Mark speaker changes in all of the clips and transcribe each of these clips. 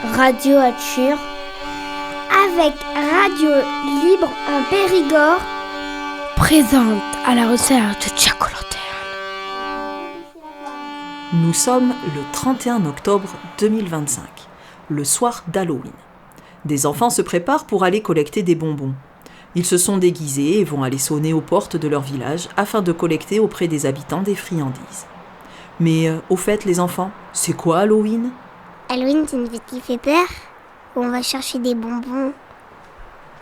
Speaker 1: Radio Ature, avec Radio Libre en Périgord, présente à la recherche de Jack O'Lanterne.
Speaker 2: Nous sommes le 31 octobre 2025, le soir d'Halloween. Des enfants se préparent pour aller collecter des bonbons. Ils se sont déguisés et vont aller sonner aux portes de leur village afin de collecter auprès des habitants des friandises. Mais au fait, les enfants, c'est quoi Halloween ?
Speaker 3: Halloween, c'est une fête qui fait peur, où on va chercher des bonbons.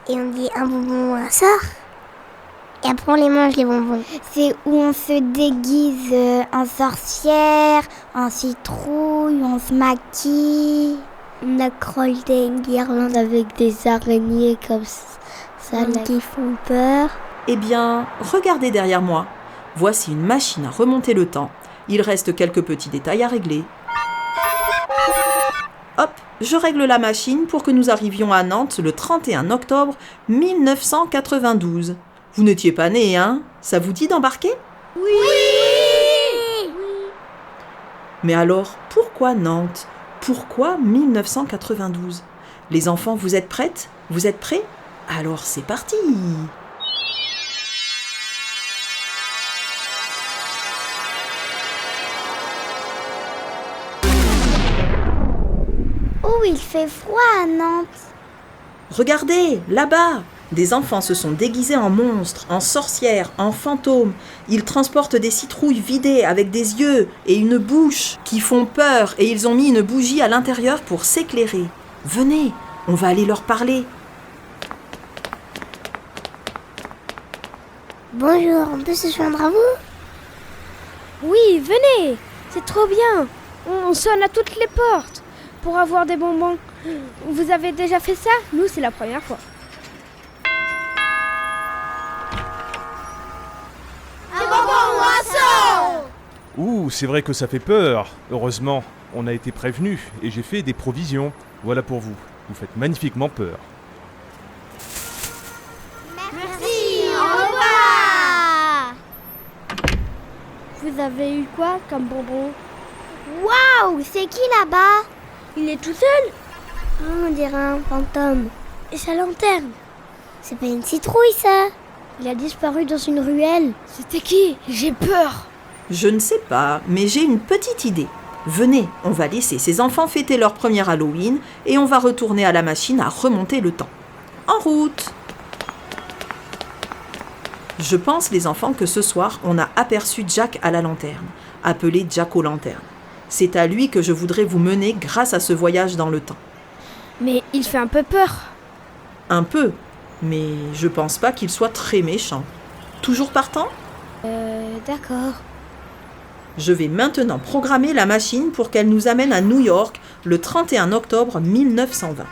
Speaker 3: Et on dit un bonbon ou un sort. Et après, on les mange, les bonbons.
Speaker 1: C'est où on se déguise en sorcière, en citrouille, on se maquille.
Speaker 3: On accroche des guirlandes avec des araignées comme ça qui font peur.
Speaker 2: Eh bien, regardez derrière moi. Voici une machine à remonter le temps. Il reste quelques petits détails à régler. Hop, je règle la machine pour que nous arrivions à Nantes le 31 octobre 1992. Vous n'étiez pas nés, hein ? Ça vous dit d'embarquer ?
Speaker 3: Oui.
Speaker 2: Mais alors, pourquoi Nantes ? Pourquoi 1992 ? Les enfants, vous êtes prêtes ? Vous êtes prêts ? Alors c'est parti !
Speaker 1: Oh, il fait froid à Nantes.
Speaker 2: Regardez, là-bas, des enfants se sont déguisés en monstres, en sorcières, en fantômes. Ils transportent des citrouilles vidées avec des yeux et une bouche qui font peur et ils ont mis une bougie à l'intérieur pour s'éclairer. Venez, on va aller leur parler.
Speaker 3: Bonjour, on peut se joindre à vous ?
Speaker 4: Oui, venez, c'est trop bien. On sonne à toutes les portes pour avoir des bonbons. Vous avez déjà fait ça ? Nous, c'est la première fois.
Speaker 3: Un bonbon ou un sort ?
Speaker 5: Ouh, c'est vrai que ça fait peur. Heureusement, on a été prévenus et j'ai fait des provisions. Voilà pour vous. Vous faites magnifiquement peur.
Speaker 3: Merci, au revoir.
Speaker 4: Vous avez eu quoi comme bonbon ?
Speaker 3: Waouh, c'est qui là-bas ?
Speaker 4: Il est tout seul ?
Speaker 3: On dirait un fantôme. Et sa lanterne ? C'est pas une citrouille, ça ?
Speaker 4: Il a disparu dans une ruelle. C'était qui ? J'ai peur.
Speaker 2: Je ne sais pas, mais j'ai une petite idée. Venez, on va laisser ces enfants fêter leur premier Halloween et on va retourner à la machine à remonter le temps. En route ! Je pense, les enfants, que ce soir, on a aperçu Jack à la lanterne, appelé Jack O'Lanterne. C'est à lui que je voudrais vous mener grâce à ce voyage dans le temps.
Speaker 4: Mais il fait un peu peur.
Speaker 2: Un peu, mais je pense pas qu'il soit très méchant. Toujours partant ?
Speaker 4: D'accord.
Speaker 2: Je vais maintenant programmer la machine pour qu'elle nous amène à New York le 31 octobre 1920.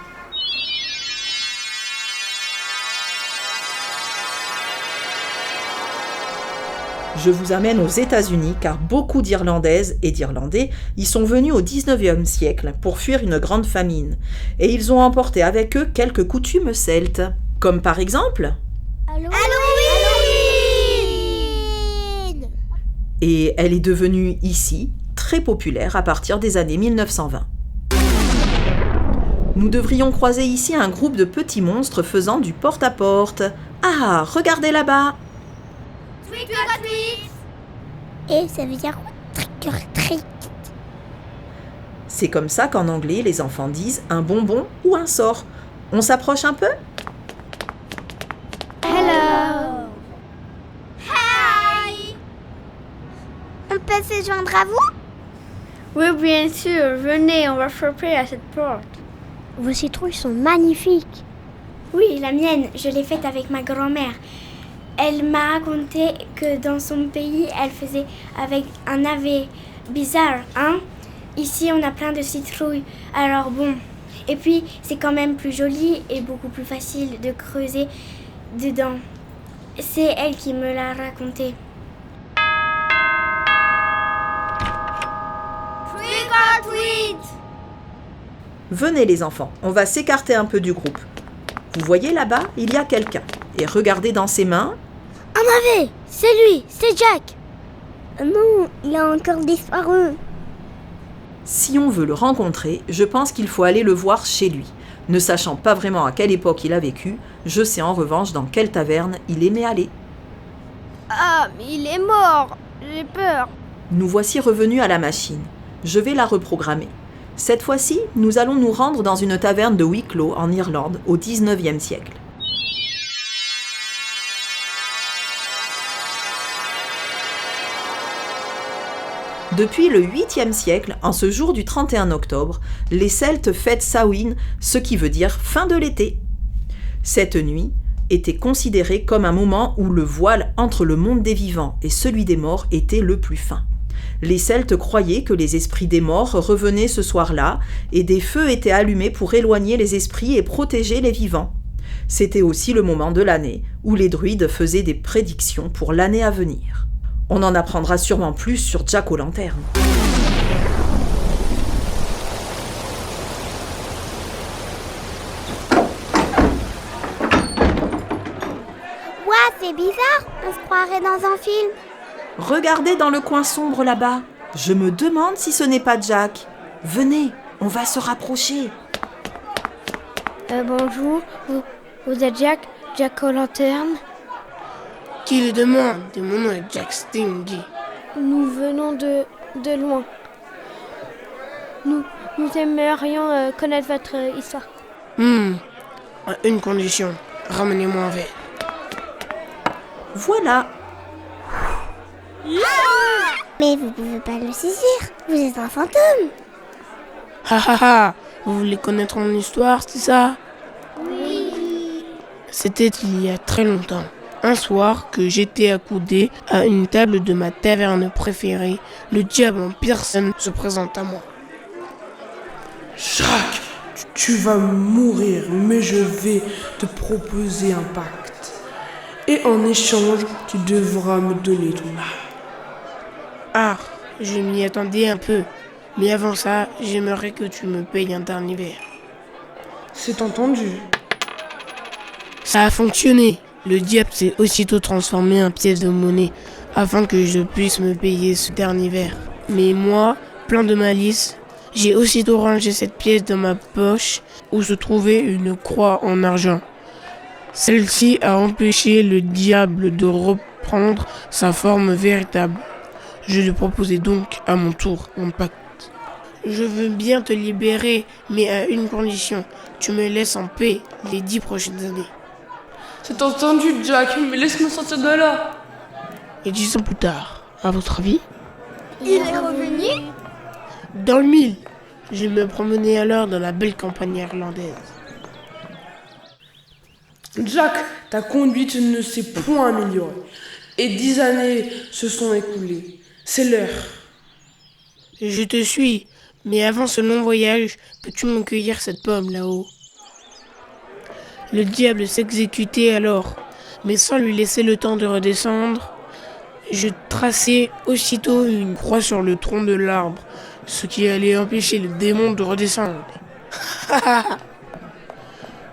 Speaker 2: Je vous amène aux États-Unis car beaucoup d'Irlandaises et d'Irlandais y sont venus au 19e siècle pour fuir une grande famine. Et ils ont emporté avec eux quelques coutumes celtes. Comme par exemple...
Speaker 3: Halloween !
Speaker 2: Et elle est devenue ici très populaire à partir des années 1920. Nous devrions croiser ici un groupe de petits monstres faisant du porte-à-porte. Ah, regardez là-bas!
Speaker 3: Et ça veut dire trick or treat.
Speaker 2: C'est comme ça qu'en anglais, les enfants disent un bonbon ou un sort. On s'approche un peu ?
Speaker 1: Hello.
Speaker 3: Hi. On peut se joindre à vous ?
Speaker 4: Oui, bien sûr. Venez, on va frapper à cette porte.
Speaker 3: Vos citrouilles sont magnifiques.
Speaker 6: Oui, la mienne, je l'ai faite avec ma grand-mère. Elle m'a raconté que dans son pays, elle faisait avec un navet bizarre, hein ? Ici, on a plein de citrouilles, alors bon. Et puis, c'est quand même plus joli et beaucoup plus facile de creuser dedans. C'est elle qui me l'a raconté.
Speaker 3: Trick or treat.
Speaker 2: Venez les enfants, on va s'écarter un peu du groupe. Vous voyez là-bas, il y a quelqu'un. Et regardez dans ses mains.
Speaker 3: Un navet, c'est lui, c'est Jack. Non, il a encore disparu.
Speaker 2: Si on veut le rencontrer, je pense qu'il faut aller le voir chez lui. Ne sachant pas vraiment à quelle époque il a vécu, je sais en revanche dans quelle taverne il aimait aller.
Speaker 4: Ah, mais il est mort. J'ai peur.
Speaker 2: Nous voici revenus à la machine. Je vais la reprogrammer. Cette fois-ci, nous allons nous rendre dans une taverne de Wicklow en Irlande au XIXe siècle. Depuis le 8e siècle, en ce jour du 31 octobre, les Celtes fêtent Samhain, ce qui veut dire fin de l'été. Cette nuit était considérée comme un moment où le voile entre le monde des vivants et celui des morts était le plus fin. Les Celtes croyaient que les esprits des morts revenaient ce soir-là et des feux étaient allumés pour éloigner les esprits et protéger les vivants. C'était aussi le moment de l'année où les druides faisaient des prédictions pour l'année à venir. On en apprendra sûrement plus sur Jack O'Lantern.
Speaker 1: Ouah, c'est bizarre, on se croirait dans un film.
Speaker 2: Regardez dans le coin sombre là-bas. Je me demande si ce n'est pas Jack. Venez, on va se rapprocher.
Speaker 4: Bonjour, vous êtes Jack O'Lantern?
Speaker 7: Qui le demande? Mon nom est Jack Stingy.
Speaker 4: Nous venons de loin. Nous aimerions connaître votre histoire.
Speaker 7: À une condition, ramenez-moi un verre.
Speaker 2: Voilà.
Speaker 3: Mais vous pouvez pas le saisir, vous êtes un fantôme.
Speaker 7: Ha ha ha! Vous voulez connaître mon histoire, c'est ça?
Speaker 3: Oui.
Speaker 7: C'était il y a très longtemps. Un soir que j'étais accoudé à une table de ma taverne préférée, le diable en personne se présente à moi.
Speaker 8: Jacques, tu vas mourir, mais je vais te proposer un pacte. Et en échange, tu devras me donner ton âme.
Speaker 7: Ah, je m'y attendais un peu. Mais avant ça, j'aimerais que tu me payes un dernier verre.
Speaker 8: C'est entendu.
Speaker 7: Ça a fonctionné. Le diable s'est aussitôt transformé en pièce de monnaie afin que je puisse me payer ce dernier verre. Mais moi, plein de malice, j'ai aussitôt rangé cette pièce dans ma poche où se trouvait une croix en argent. Celle-ci a empêché le diable de reprendre sa forme véritable. Je lui proposais donc à mon tour un pacte. Je veux bien te libérer, mais à une condition. Tu me laisses en paix les 10 prochaines années.
Speaker 8: C'est entendu, Jack, mais laisse-moi sortir de là.
Speaker 7: Et 10 ans plus tard, à votre avis?
Speaker 3: Il est revenu?
Speaker 7: Dans le mille. Je me promenais alors dans la belle campagne irlandaise.
Speaker 8: Jack, ta conduite ne s'est point améliorée. Et 10 années se sont écoulées. C'est l'heure.
Speaker 7: Je te suis, mais avant ce long voyage, peux-tu me cueillir cette pomme là-haut? Le diable s'exécutait alors, mais sans lui laisser le temps de redescendre, je traçai aussitôt une croix sur le tronc de l'arbre, ce qui allait empêcher le démon de redescendre.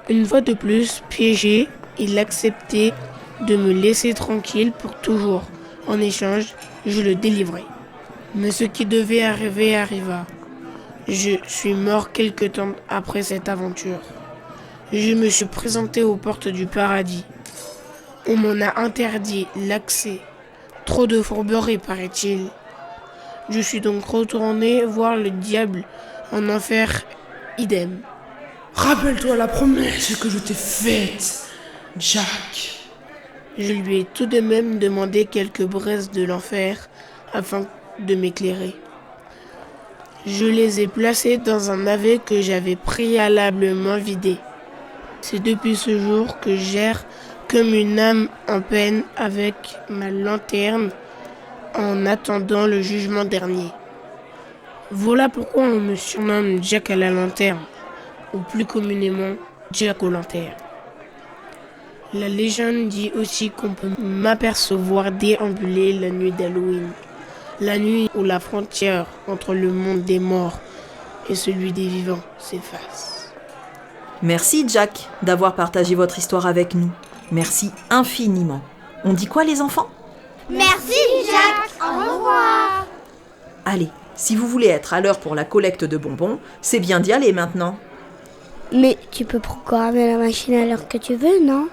Speaker 7: Une fois de plus, piégé, il acceptait de me laisser tranquille pour toujours. En échange, je le délivrai. Mais ce qui devait arriver arriva. Je suis mort quelque temps après cette aventure. Je me suis présenté aux portes du paradis. On m'en a interdit l'accès. Trop de fourberie, paraît-il. Je suis donc retourné voir le diable en enfer, idem.
Speaker 8: Rappelle-toi la promesse que je t'ai faite, Jack.
Speaker 7: Je lui ai tout de même demandé quelques braises de l'enfer afin de m'éclairer. Je les ai placées dans un navet que j'avais préalablement vidé. C'est depuis ce jour que j'erre comme une âme en peine avec ma lanterne en attendant le jugement dernier. Voilà pourquoi on me surnomme Jack à la lanterne, ou plus communément Jack O'Lantern. La légende dit aussi qu'on peut m'apercevoir déambuler la nuit d'Halloween, la nuit où la frontière entre le monde des morts et celui des vivants s'efface.
Speaker 2: Merci Jack d'avoir partagé votre histoire avec nous. Merci infiniment. On dit quoi les enfants?
Speaker 1: Merci, Jack. Au revoir.
Speaker 2: À Allez, si vous voulez être à l'heure pour la collecte de bonbons, c'est bien d'y aller maintenant.
Speaker 3: Mais tu peux programmer la machine à l'heure que tu veux, non?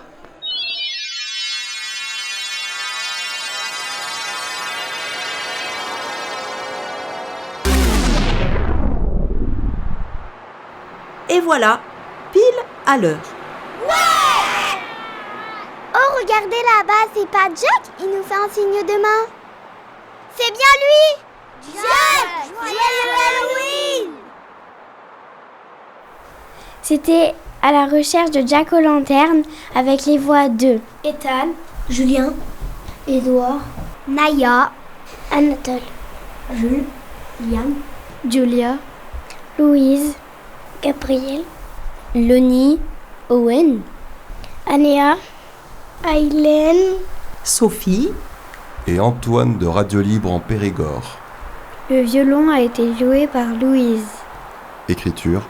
Speaker 2: Et voilà, pile à l'heure.
Speaker 1: Oh, regardez là-bas, c'est pas Jack? Il nous fait un signe de main. C'est bien lui! Jack! Joyeux Halloween!
Speaker 6: C'était à la recherche de Jack aux lanternes avec les voix de
Speaker 3: Ethan, Julien, Edouard,
Speaker 1: Naya,
Speaker 3: Anatole,
Speaker 6: Jules,
Speaker 3: Liam,
Speaker 6: Julia, Louise,
Speaker 3: Gabriel,
Speaker 6: Lonnie, Owen,
Speaker 3: Anéa,
Speaker 6: Aileen.
Speaker 2: Sophie,
Speaker 9: et Antoine de Radio Libre en Périgord.
Speaker 6: Le violon a été joué par Louise.
Speaker 9: Écriture,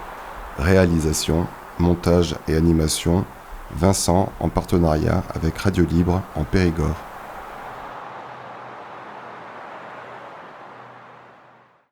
Speaker 9: réalisation, montage et animation, Vincent en partenariat avec Radio Libre en Périgord.